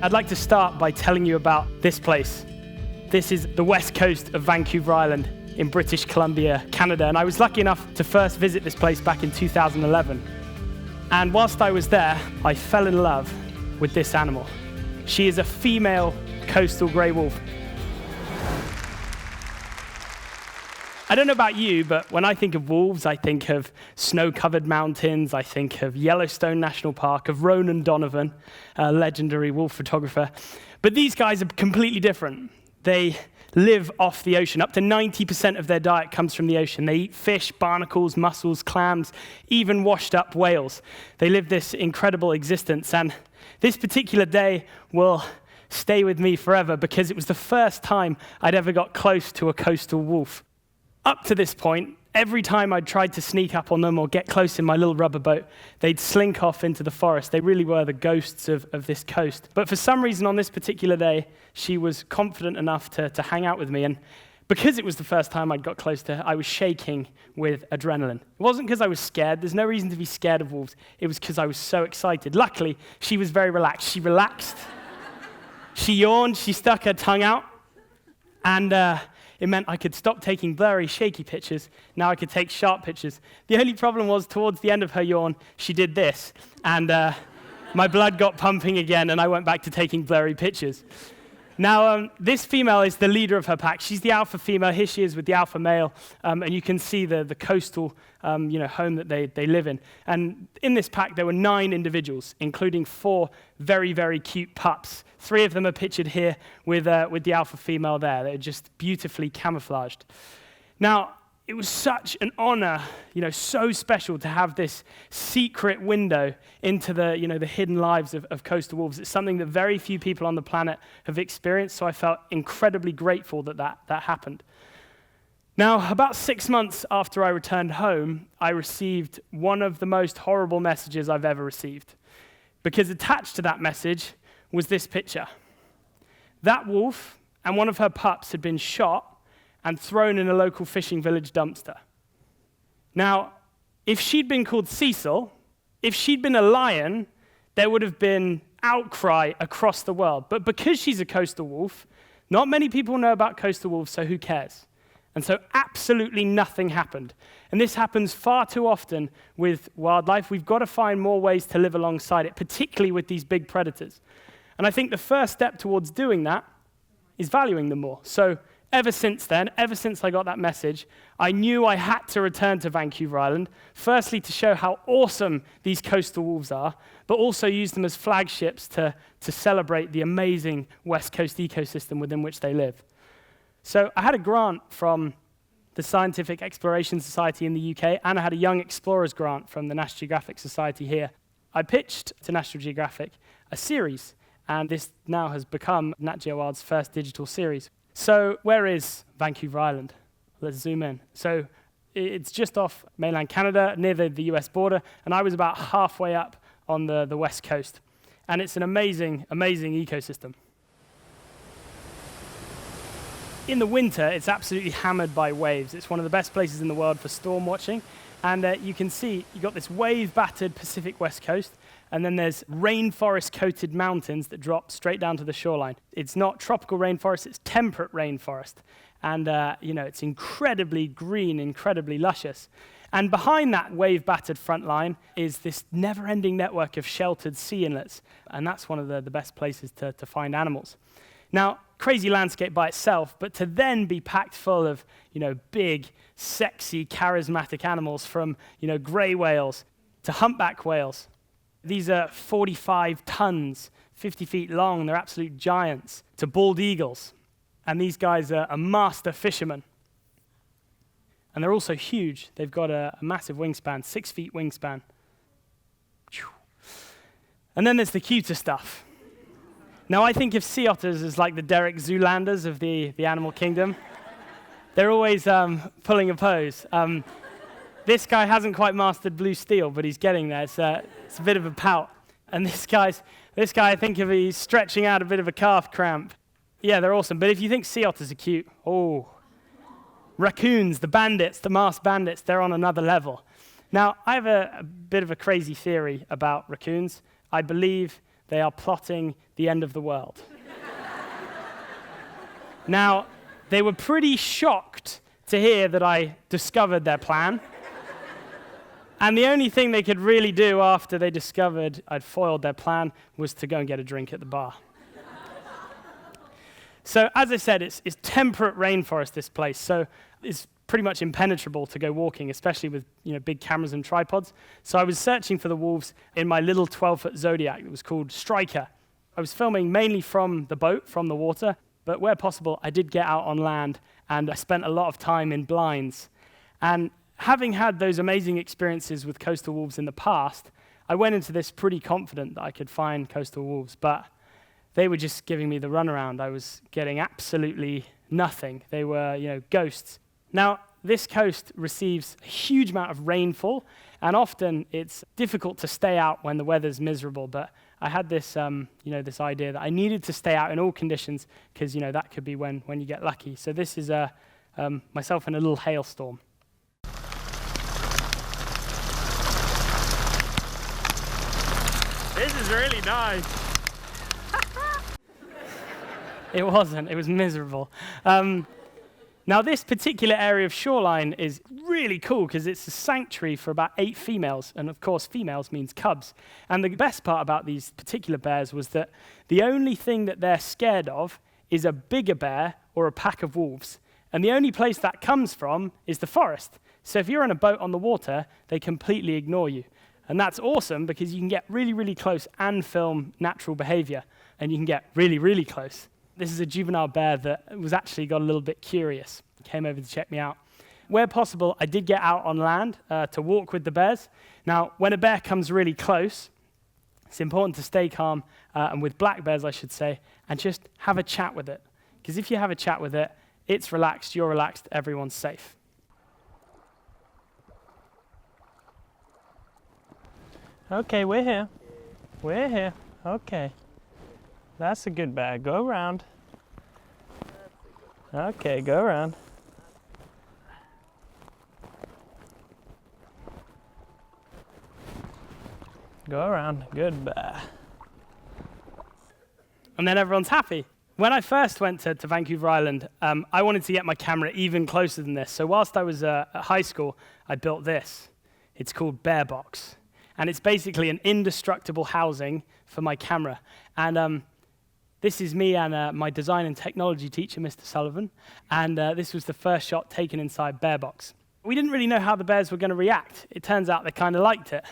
I'd like to start by telling you about this place. This is the west coast of Vancouver Island in British Columbia, Canada, and I was lucky enough to first visit this place back in 2011. And whilst I was there, I fell in love with this animal. She is a female coastal grey wolf. I don't know about you, but when I think of wolves, I think of snow-covered mountains, I think of Yellowstone National Park, of Ronan Donovan, a legendary wolf photographer. But these guys are completely different. They live off the ocean. Up to 90% of their diet comes from the ocean. They eat fish, barnacles, mussels, clams, even washed-up whales. They live this incredible existence, and this particular day will stay with me forever because it was the first time I'd ever got close to a coastal wolf. Up to this point, every time I'd tried to sneak up on them or get close in my little rubber boat, they'd slink off into the forest. They really were the ghosts of this coast. But for some reason on this particular day, she was confident enough to hang out with me. And because it was the first time I'd got close to her, I was shaking with adrenaline. It wasn't because I was scared. There's no reason to be scared of wolves. It was because I was so excited. Luckily, she was very relaxed. She relaxed. She yawned. She stuck her tongue out. And it meant I could stop taking blurry, shaky pictures. Now I could take sharp pictures. The only problem was towards the end of her yawn, she did this. And my blood got pumping again, and I went back to taking blurry pictures. Now, this female is the leader of her pack. She's the alpha female. Here she is with the alpha male. And you can see the coastal home that they live in. And in this pack, there were 9 individuals, including 4 very, very cute pups. 3 of them are pictured here with the alpha female there. They're just beautifully camouflaged. Now, it was such an honor, so special to have this secret window into the hidden lives of coastal wolves. It's something that very few people on the planet have experienced, so I felt incredibly grateful that happened. Now, about 6 months after I returned home, I received one of the most horrible messages I've ever received, because attached to that message was this picture. That wolf and one of her pups had been shot and thrown in a local fishing village dumpster. Now, if she'd been called Cecil, if she'd been a lion, there would have been outcry across the world. But because she's a coastal wolf, not many people know about coastal wolves, so who cares? And so absolutely nothing happened. And this happens far too often with wildlife. We've got to find more ways to live alongside it, particularly with these big predators. And I think the first step towards doing that is valuing them more. So ever since then, ever since I got that message, I knew I had to return to Vancouver Island, firstly to show how awesome these coastal wolves are, but also use them as flagships to celebrate the amazing West Coast ecosystem within which they live. So I had a grant from the Scientific Exploration Society in the UK, and I had a Young Explorers grant from the National Geographic Society here. I pitched to National Geographic a series, and this now has become Nat Geo Wild's first digital series. So where is Vancouver Island? Let's zoom in. So it's just off mainland Canada, near the US border, and I was about halfway up on the west coast. And it's an amazing, amazing ecosystem. In the winter, it's absolutely hammered by waves. It's one of the best places in the world for storm watching. And you can see you've got this wave-battered Pacific West Coast, and then there's rainforest-coated mountains that drop straight down to the shoreline. It's not tropical rainforest, it's temperate rainforest. And it's incredibly green, incredibly luscious. And behind that wave-battered front line is this never-ending network of sheltered sea inlets. And that's one of the best places to find animals. Now, crazy landscape by itself, but to then be packed full of, big, sexy, charismatic animals from, gray whales to humpback whales. These are 45 tons, 50 feet long. They're absolute giants. To bald eagles. And these guys are master fishermen. And they're also huge. They've got a massive wingspan, 6 feet wingspan. And then there's the cuter stuff. Now, I think of sea otters as like the Derek Zoolanders of the animal kingdom. They're always pulling a pose. This guy hasn't quite mastered blue steel, but he's getting there. It's a bit of a pout. And this guy, I think of he's stretching out a bit of a calf cramp. Yeah, they're awesome. But if you think sea otters are cute, raccoons, the bandits, the masked bandits, they're on another level. Now, I have a bit of a crazy theory about raccoons. I believe they are plotting the end of the world. Now, they were pretty shocked to hear that I discovered their plan. And the only thing they could really do after they discovered I'd foiled their plan was to go and get a drink at the bar. So, as I said, it's temperate rainforest, this place, so it's pretty much impenetrable to go walking, especially with big cameras and tripods. So I was searching for the wolves in my little 12-foot Zodiac that was called Striker. I was filming mainly from the boat, from the water, but where possible, I did get out on land, and I spent a lot of time in blinds. And having had those amazing experiences with coastal wolves in the past, I went into this pretty confident that I could find coastal wolves, but they were just giving me the runaround. I was getting absolutely nothing. They were, ghosts. Now, this coast receives a huge amount of rainfall, and often it's difficult to stay out when the weather's miserable, but I had this, this idea that I needed to stay out in all conditions because, that could be when you get lucky. So this is myself in a little hailstorm. This is really nice. It wasn't. It was miserable. Now, this particular area of shoreline is really cool because it's a sanctuary for about 8 females. And of course, females means cubs. And the best part about these particular bears was that the only thing that they're scared of is a bigger bear or a pack of wolves. And the only place that comes from is the forest. So if you're in a boat on the water, they completely ignore you. And that's awesome because you can get really, really close and film natural behavior. And you can get really, really close. This is a juvenile bear that was actually got a little bit curious. He came over to check me out. Where possible, I did get out on land to walk with the bears. Now, when a bear comes really close, it's important to stay calm, and with black bears, I should say, and just have a chat with it. Because if you have a chat with it, it's relaxed, you're relaxed, everyone's safe. Okay, we're here. We're here. Okay. That's a good bear. Go around. Okay, go around. Go around. Good bear. And then everyone's happy. When I first went to Vancouver Island, I wanted to get my camera even closer than this. So whilst I was at high school, I built this. It's called Bear Box. And it's basically an indestructible housing for my camera. And this is me and my design and technology teacher, Mr. Sullivan, and this was the first shot taken inside Bear Box. We didn't really know how the bears were going to react. It turns out they kind of liked it.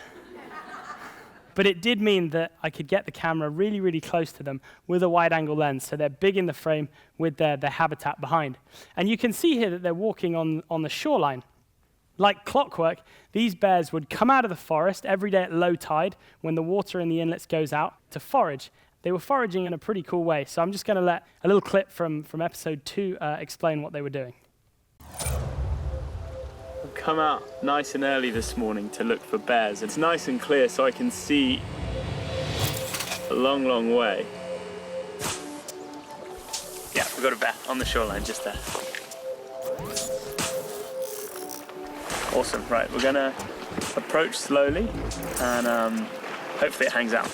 But it did mean that I could get the camera really, really close to them with a wide-angle lens, so they're big in the frame with their habitat behind. And you can see here that they're walking on the shoreline. Like clockwork, these bears would come out of the forest every day at low tide when the water in the inlets goes out to forage. They were foraging in a pretty cool way, so I'm just going to let a little clip from episode 2 explain what they were doing. I've come out nice and early this morning to look for bears. It's nice and clear so I can see a long, long way. Yeah, we've got a bear on the shoreline just there. Awesome, right, we're going to approach slowly and hopefully it hangs out.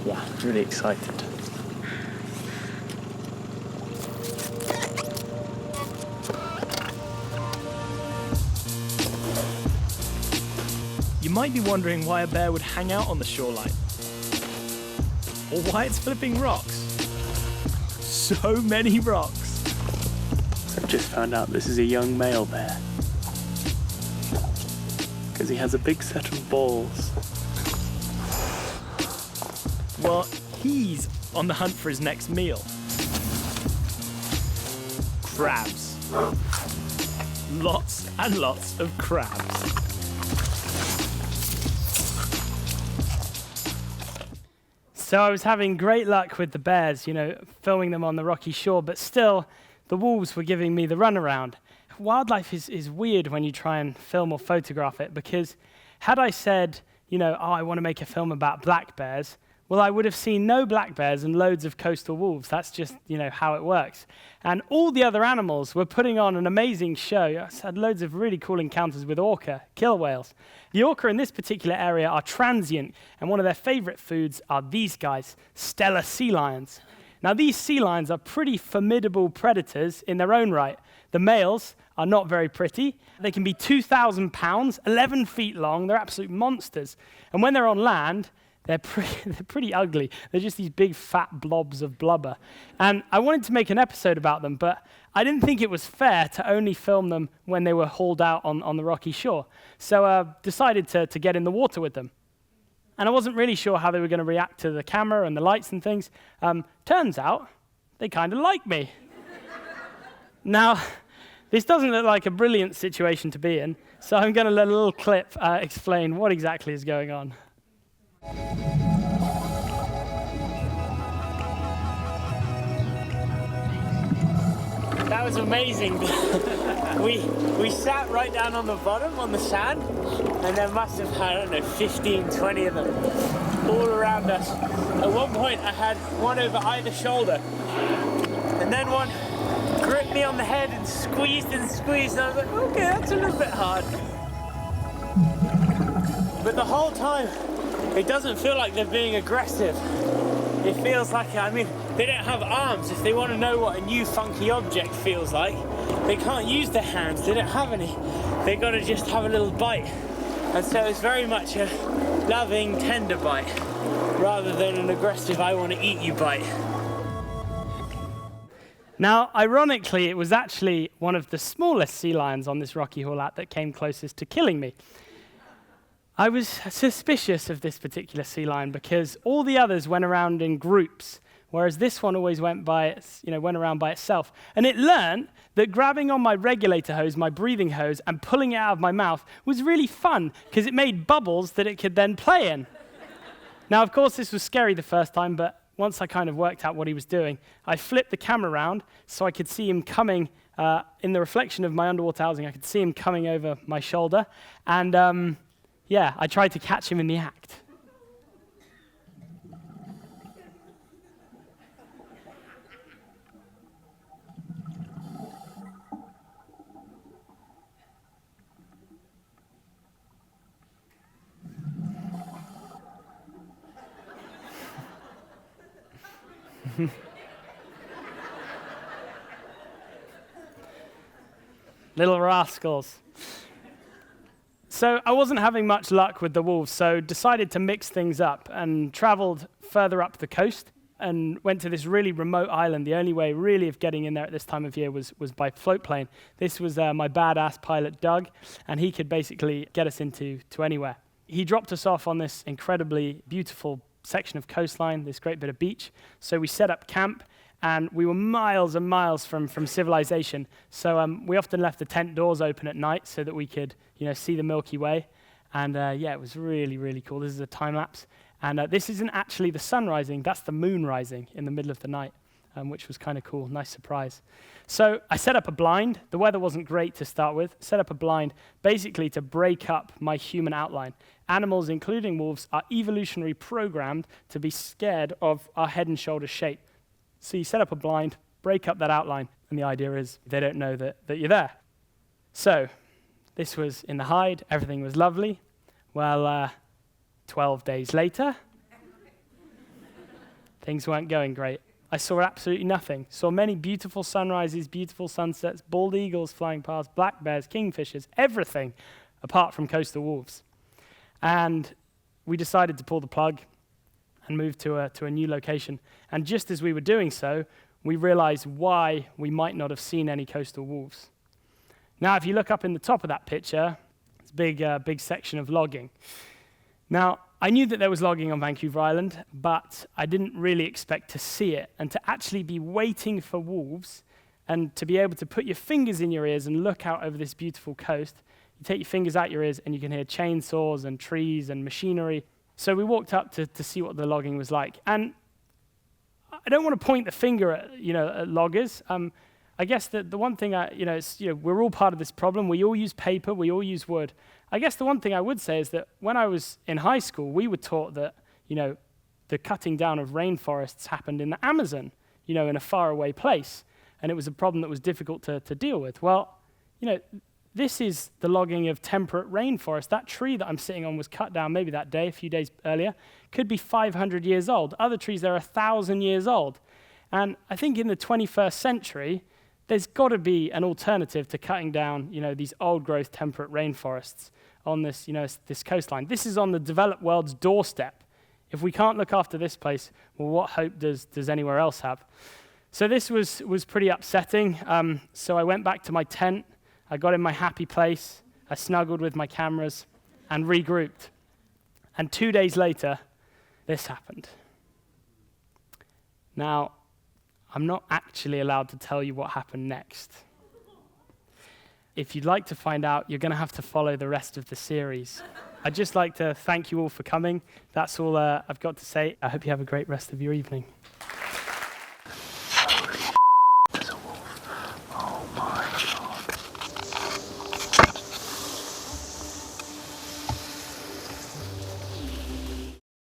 Yeah, really excited. You might be wondering why a bear would hang out on the shoreline, or why it's flipping rocks. So many rocks. I've just found out this is a young male bear, because he has a big set of balls. Well, he's on the hunt for his next meal. Crabs. Lots and lots of crabs. So I was having great luck with the bears, filming them on the rocky shore, but still, the wolves were giving me the runaround. Wildlife is weird when you try and film or photograph it, because had I said, I want to make a film about black bears, well, I would have seen no black bears and loads of coastal wolves. That's just, how it works. And all the other animals were putting on an amazing show. I had loads of really cool encounters with orca, killer whales. The orca in this particular area are transient, and one of their favorite foods are these guys, Steller sea lions. Now, these sea lions are pretty formidable predators in their own right. The males are not very pretty. They can be 2,000 pounds, 11 feet long. They're absolute monsters. And when they're on land, they're pretty ugly. They're just these big fat blobs of blubber. And I wanted to make an episode about them, but I didn't think it was fair to only film them when they were hauled out on the rocky shore. So I decided to get in the water with them. And I wasn't really sure how they were going to react to the camera and the lights and things. Turns out, they kind of like me. Now, this doesn't look like a brilliant situation to be in, so I'm going to let a little clip explain what exactly is going on. That was amazing. we sat right down on the bottom on the sand, and there must have had, 15, 20 of them all around us. At one point I had one over either shoulder, and then one gripped me on the head and squeezed, and I was like, okay, that's a little bit hard. But the whole time, it doesn't feel like they're being aggressive. It feels like, they don't have arms. If they want to know what a new funky object feels like, they can't use their hands. They don't have any. They've got to just have a little bite. And so it's very much a loving, tender bite, rather than an aggressive, I want to eat you bite. Now, ironically, it was actually one of the smallest sea lions on this rocky haulout that came closest to killing me. I was suspicious of this particular sea lion because all the others went around in groups, whereas this one always went around by itself. And it learned that grabbing on my regulator hose, my breathing hose, and pulling it out of my mouth was really fun because it made bubbles that it could then play in. Now, of course, this was scary the first time, but once I kind of worked out what he was doing, I flipped the camera around so I could see him coming in the reflection of my underwater housing. I could see him coming over my shoulder, and I tried to catch him in the act. Little rascals. So I wasn't having much luck with the wolves, so decided to mix things up and traveled further up the coast and went to this really remote island. The only way really of getting in there at this time of year was by float plane. This was my badass pilot, Doug, and he could basically get us into anywhere. He dropped us off on this incredibly beautiful section of coastline, this great bit of beach. So we set up camp, and we were miles and miles from civilization. So we often left the tent doors open at night so that we could see the Milky Way. And it was really, really cool. This is a time lapse. And this isn't actually the sun rising, that's the moon rising in the middle of the night, which was kind of cool, nice surprise. So I set up a blind. The weather wasn't great to start with. Set up a blind basically to break up my human outline. Animals, including wolves, are evolutionary programmed to be scared of our head and shoulder shape. So you set up a blind, break up that outline, and the idea is they don't know that you're there. So this was in the hide. Everything was lovely. Well, 12 days later, things weren't going great. I saw absolutely nothing. Saw many beautiful sunrises, beautiful sunsets, bald eagles flying past, black bears, kingfishers, everything apart from coastal wolves. And we decided to pull the plug and move to a new location. And just as we were doing so, we realized why we might not have seen any coastal wolves. Now, if you look up in the top of that picture, it's a big section of logging. Now, I knew that there was logging on Vancouver Island, but I didn't really expect to see it. And to actually be waiting for wolves and to be able to put your fingers in your ears and look out over this beautiful coast, you take your fingers out your ears and you can hear chainsaws and trees and machinery. So we walked up to see what the logging was like. And I don't want to point the finger at loggers. I guess the one thing, we're all part of this problem. We all use paper. We all use wood. I guess the one thing I would say is that when I was in high school, we were taught that, the cutting down of rainforests happened in the Amazon, in a faraway place, and it was a problem that was difficult to deal with. Well, this is the logging of temperate rainforest. That tree that I'm sitting on was cut down maybe that day, a few days earlier, could be 500 years old. Other trees, they're 1,000 years old. And I think in the 21st century, there's got to be an alternative to cutting down, these old-growth temperate rainforests on this, this coastline. This is on the developed world's doorstep. If we can't look after this place, well, what hope does anywhere else have? So this was pretty upsetting. So I went back to my tent. I got in my happy place, I snuggled with my cameras, and regrouped. And 2 days later, this happened. Now, I'm not actually allowed to tell you what happened next. If you'd like to find out, you're going to have to follow the rest of the series. I'd just like to thank you all for coming. That's all I've got to say. I hope you have a great rest of your evening.